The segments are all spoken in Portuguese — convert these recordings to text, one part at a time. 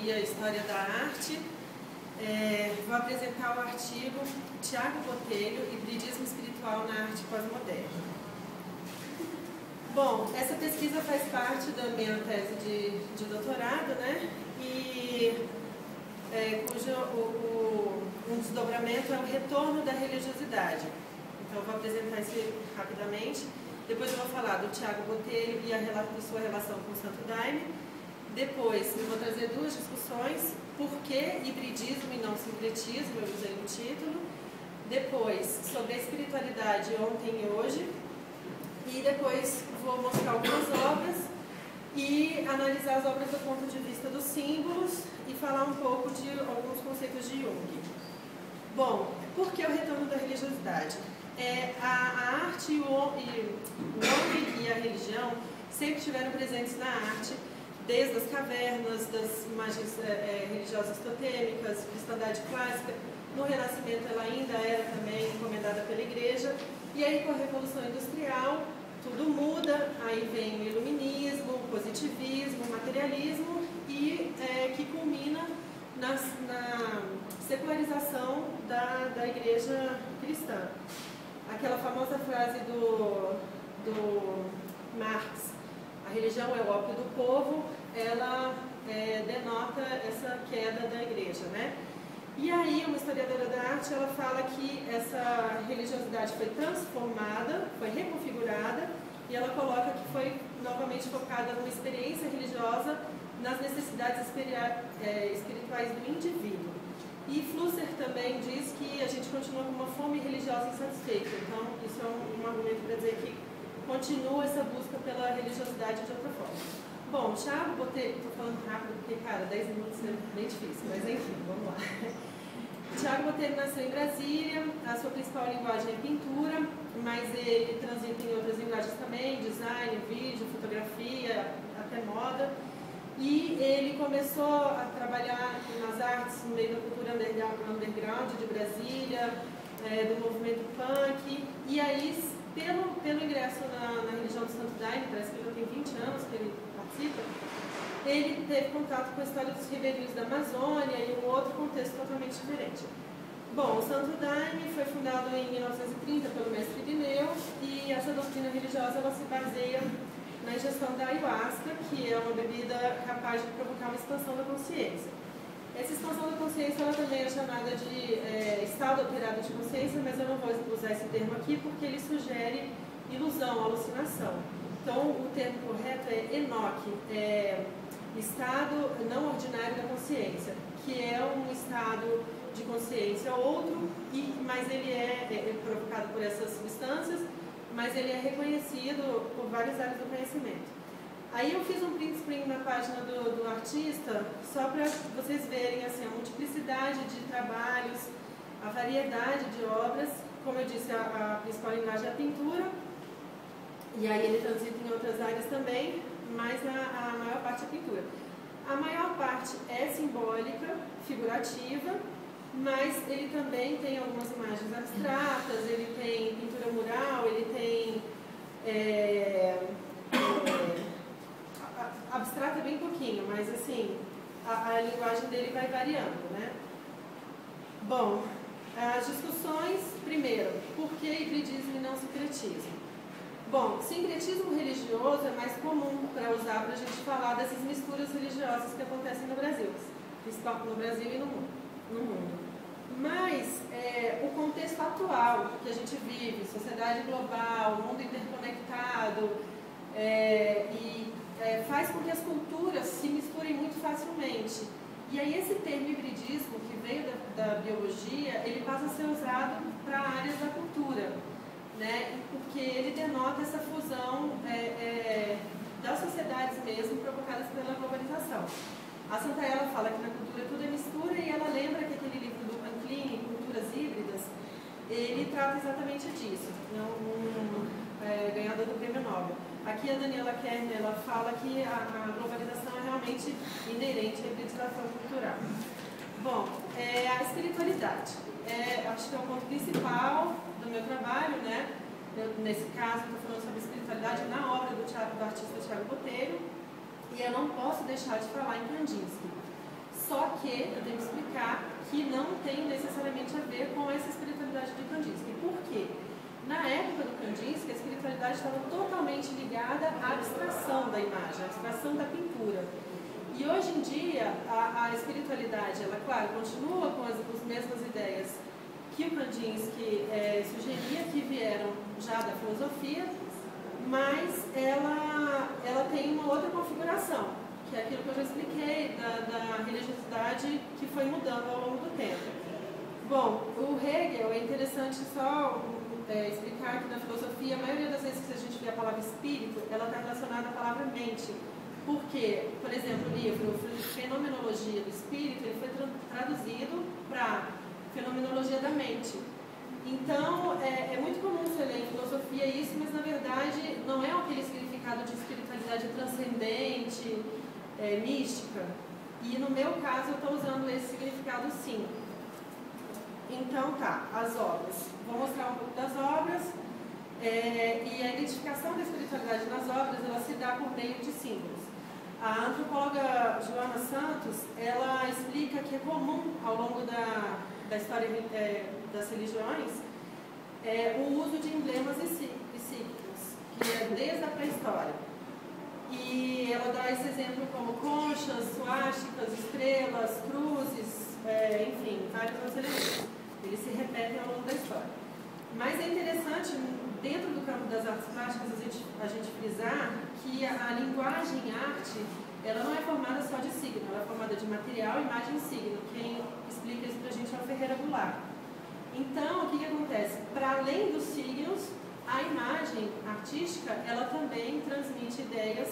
categoria História da Arte. Vou apresentar o artigo Tiago Botelho, Hibridismo Espiritual na Arte Pós-Moderna. Bom, essa pesquisa faz parte da minha tese de doutorado, né? E cujo um desdobramento é o retorno da religiosidade. Então, eu vou apresentar isso rapidamente. Depois eu vou falar do Tiago Botelho e da sua relação com o Santo Daime. Depois eu vou trazer duas discussões: por que hibridismo e não sincretismo, eu usei no título. Depois, sobre a espiritualidade ontem e hoje. E depois vou mostrar algumas obras e analisar as obras do ponto de vista dos símbolos e falar um pouco de alguns conceitos de Jung. Bom, por que o retorno da religiosidade? A arte, o homem e a religião sempre estiveram presentes na arte, desde as cavernas, das imagens religiosas totêmicas, cristandade clássica. No Renascimento ela ainda era também encomendada pela Igreja, e aí com a Revolução Industrial tudo muda, aí vem o iluminismo, o positivismo, o materialismo, e que culmina na secularização da Igreja cristã. Aquela famosa frase do Marx, a religião é o ópio do povo, ela denota essa queda da Igreja, né? E aí, uma historiadora da arte, ela fala que essa religiosidade foi transformada, foi reconfigurada, e ela coloca que foi novamente focada numa experiência religiosa nas necessidades espirituais do indivíduo. E Flusser também diz que a gente continua com uma fome religiosa insatisfeita. Então, isso é um argumento para dizer que continua essa busca pela religiosidade de outra forma. Bom, Tiago Botelho, estou falando rápido porque, cara, 10 minutos é bem difícil, mas enfim, vamos lá. Tiago Botelho nasceu em Brasília, a sua principal linguagem é pintura, mas ele transita em outras linguagens também, design, vídeo, fotografia, até moda. E ele começou a trabalhar nas artes no meio da cultura underground de Brasília, do movimento punk, e aí, pelo ingresso na religião do Santo Daime, parece que ele já tem 20 anos que ele participa, ele teve contato com a história dos ribeirinhos da Amazônia e um outro contexto totalmente diferente. Bom, o Santo Daime foi fundado em 1930 pelo mestre Irineu, e essa doutrina religiosa ela se baseia na ingestão da ayahuasca, que é uma bebida capaz de provocar uma expansão da consciência. Essa expansão da consciência ela também é chamada de estado alterado de consciência, mas eu não vou usar esse termo aqui porque ele sugere ilusão, alucinação. Então, o termo correto é ENOC, estado não ordinário da consciência, que é um estado de consciência outro, mas ele é provocado por essas substâncias, mas ele é reconhecido por várias áreas do conhecimento. Aí eu fiz um print screen na página do artista, só para vocês verem assim, a multiplicidade de trabalhos, a variedade de obras. Como eu disse, a principal linguagem é a pintura, e aí ele transita em outras áreas também, mas a maior parte é pintura. A maior parte é simbólica, figurativa, mas ele também tem algumas imagens abstratas, ele tem pintura mural, ele tem abstrata bem pouquinho, mas assim, a linguagem dele vai variando, né? Bom, as discussões, primeiro, por que hibridismo e não sincretismo? Bom, sincretismo religioso é mais comum para usar para a gente falar dessas misturas religiosas que acontecem no Brasil, principalmente no Brasil e no mundo. Mas o contexto atual que a gente vive, sociedade global, mundo interconectado, faz com que as culturas se misturem muito facilmente. E aí esse termo hibridismo, que veio da biologia, ele passa a ser usado para áreas da cultura, né? Porque ele denota essa fusão das sociedades mesmo, provocadas pela globalização. A Santaella fala que na cultura tudo é mistura, e ela lembra que aquele livro do Panclini, Culturas Híbridas, ele trata exatamente disso, ganhador do Prêmio Nobel. Aqui a Daniela Kerner, ela fala que a globalização é realmente inerente à hibridização cultural. Bom, a espiritualidade, acho que é o ponto principal do meu trabalho, né? Nesse caso, estou falando sobre espiritualidade na obra do artista Tiago Botelho, e eu não posso deixar de falar em Kandinsky. Só que eu tenho que explicar que não tem necessariamente a ver com essa espiritualidade de Kandinsky. Por quê? Na época do Kandinsky, a espiritualidade estava totalmente ligada à abstração da imagem, à abstração da pintura. E hoje em dia, a espiritualidade, ela, claro, continua com as mesmas ideias que o Kandinsky sugeria, que vieram já da filosofia, mas ela tem uma outra configuração, que é aquilo que eu já expliquei, da religiosidade que foi mudando ao longo do tempo. Bom, o Hegel, é interessante só explicar que na filosofia, a maioria das vezes que a gente vê a palavra espírito, ela está relacionada à palavra mente. Porque, por exemplo, o livro Fenomenologia do Espírito, ele foi traduzido para Fenomenologia da Mente. Então, é muito comum você ler em filosofia isso, mas na verdade não é aquele significado de espiritualidade transcendente, mística. E no meu caso eu estou usando esse significado sim. Então tá, as obras. Vou mostrar um pouco das obras. E a identificação da espiritualidade nas obras, ela se dá por meio de símbolos. A antropóloga Joana Santos, ela explica que é comum ao longo da história das religiões o uso de emblemas e signos, que é desde a pré-história. E ela dá esse exemplo como conchas, suásticas, estrelas, cruzes, enfim, vários outros elementos. Eles se repetem ao longo da história. Mas é interessante, dentro do campo das artes plásticas, a gente frisar que a linguagem arte, ela não é formada só de signo, ela é formada de material, imagem e signo. Quem explica isso pra gente é o Ferreira Goulart. Então, o que acontece? Para além dos signos, a imagem artística, ela também transmite ideias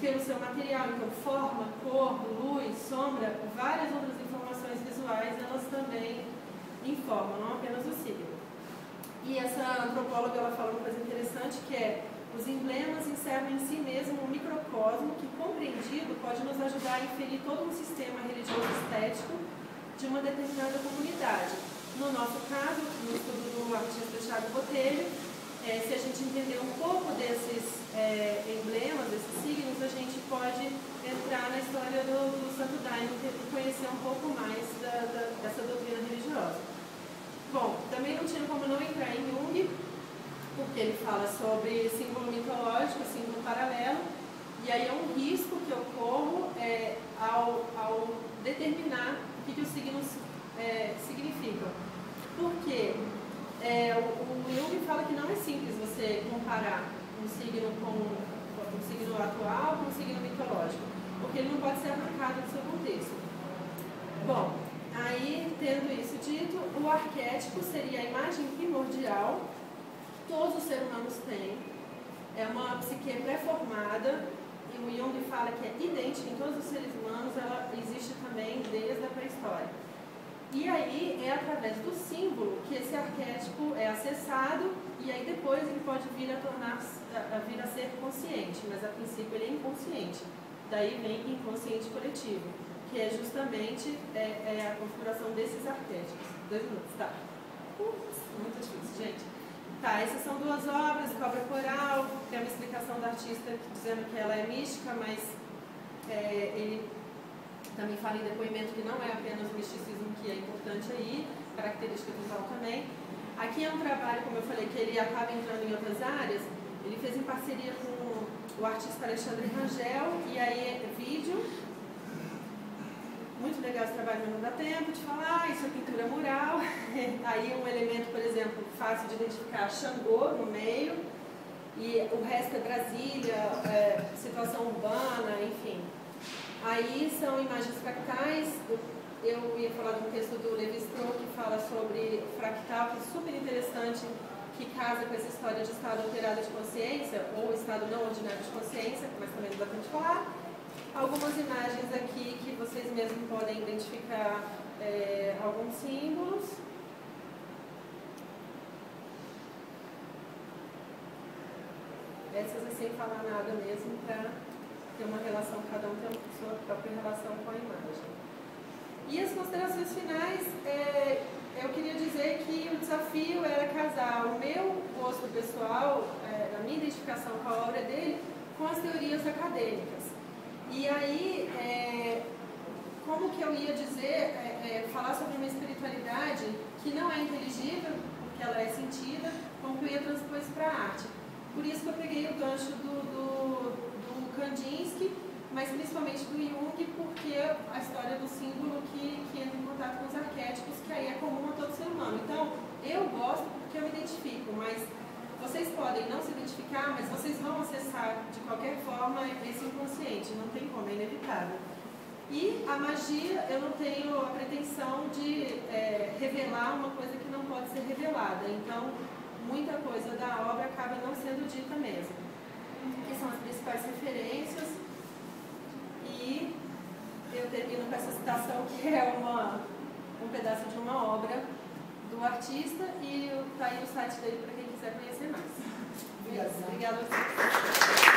pelo seu material. Então, forma, cor, luz, sombra, várias outras informações visuais, elas também informam, não apenas o signo. E essa antropóloga, ela fala uma coisa interessante, que é: os emblemas encerram em si mesmo um microcosmo que, compreendido, pode nos ajudar a inferir todo um sistema religioso estético de uma determinada comunidade. No nosso caso, no estudo do artista Thiago Botelho, se a gente entender um pouco desses emblemas, desses signos, a gente pode entrar na história do Santo Daime e conhecer um pouco mais dessa doutrina religiosa. Bom, também não tinha como não entrar em Jung, porque ele fala sobre símbolo mitológico, símbolo paralelo, e aí é um risco que eu corro ao determinar o que os signos significam. Porque o Jung fala que não é simples você comparar um signo atual com um signo mitológico, porque ele não pode ser aplicado no seu contexto. Bom, aí, tendo isso dito, o arquétipo seria a imagem primordial que todos os seres humanos têm. É uma psique pré-formada, e o Jung fala que é idêntica em todos os seres humanos, ela existe também desde a pré-história. E aí é através do símbolo que esse arquétipo é acessado, e aí depois ele pode vir a ser consciente, mas a princípio ele é inconsciente. Daí vem inconsciente coletivo, que é justamente a configuração desses arquétipos. 2 minutos, tá? Muito difícil, gente. Tá, essas são 2 obras, Cobra Coral, tem uma explicação da artista dizendo que ela é mística, mas ele também fala em depoimento que não é apenas o misticismo que é importante aí, característica visual também. Aqui é um trabalho, como eu falei, que ele acaba entrando em outras áreas. Ele fez em parceria com o artista Alexandre Rangel, e aí é vídeo. Muito legal esse trabalho, mas não dá tempo de falar. Isso é pintura mural. Aí um elemento, por exemplo, fácil de identificar, Xangô no meio, e o resto é Brasília, situação urbana, enfim. Aí são imagens fractais. Eu ia falar de um texto do Lévi-Strauss que fala sobre fractal, que é super interessante, que casa com essa história de estado alterado de consciência, ou estado não ordinário de consciência, mas também não dá tempo de falar. Algumas imagens aqui que vocês mesmos podem identificar alguns símbolos. Essas é sem falar nada mesmo, para ter uma relação, cada um tem a sua própria relação com a imagem. E as considerações finais, eu queria dizer que o desafio era casar o meu gosto pessoal, a minha identificação com a obra dele, com as teorias acadêmicas. E aí, como que que eu ia dizer, falar sobre uma espiritualidade que não é inteligível, porque ela é sentida, como que eu ia transpor isso para a arte. Por isso que eu peguei o gancho do Kandinsky, mas principalmente do Jung, porque a história do símbolo que entra em contato com os arquétipos, que aí é comum a todo ser humano. Então, eu gosto porque eu me identifico, mas vocês podem não se identificar, mas vocês vão acessar de qualquer forma esse inconsciente, não tem como, é inevitável. E a magia, eu não tenho a pretensão de revelar uma coisa que não pode ser revelada, então muita coisa da obra acaba não sendo dita mesmo. Que são as principais referências. E eu termino com essa citação, que é um pedaço de uma obra do artista, e está aí o site dele para quem quiser conhecer mais. Obrigada a vocês.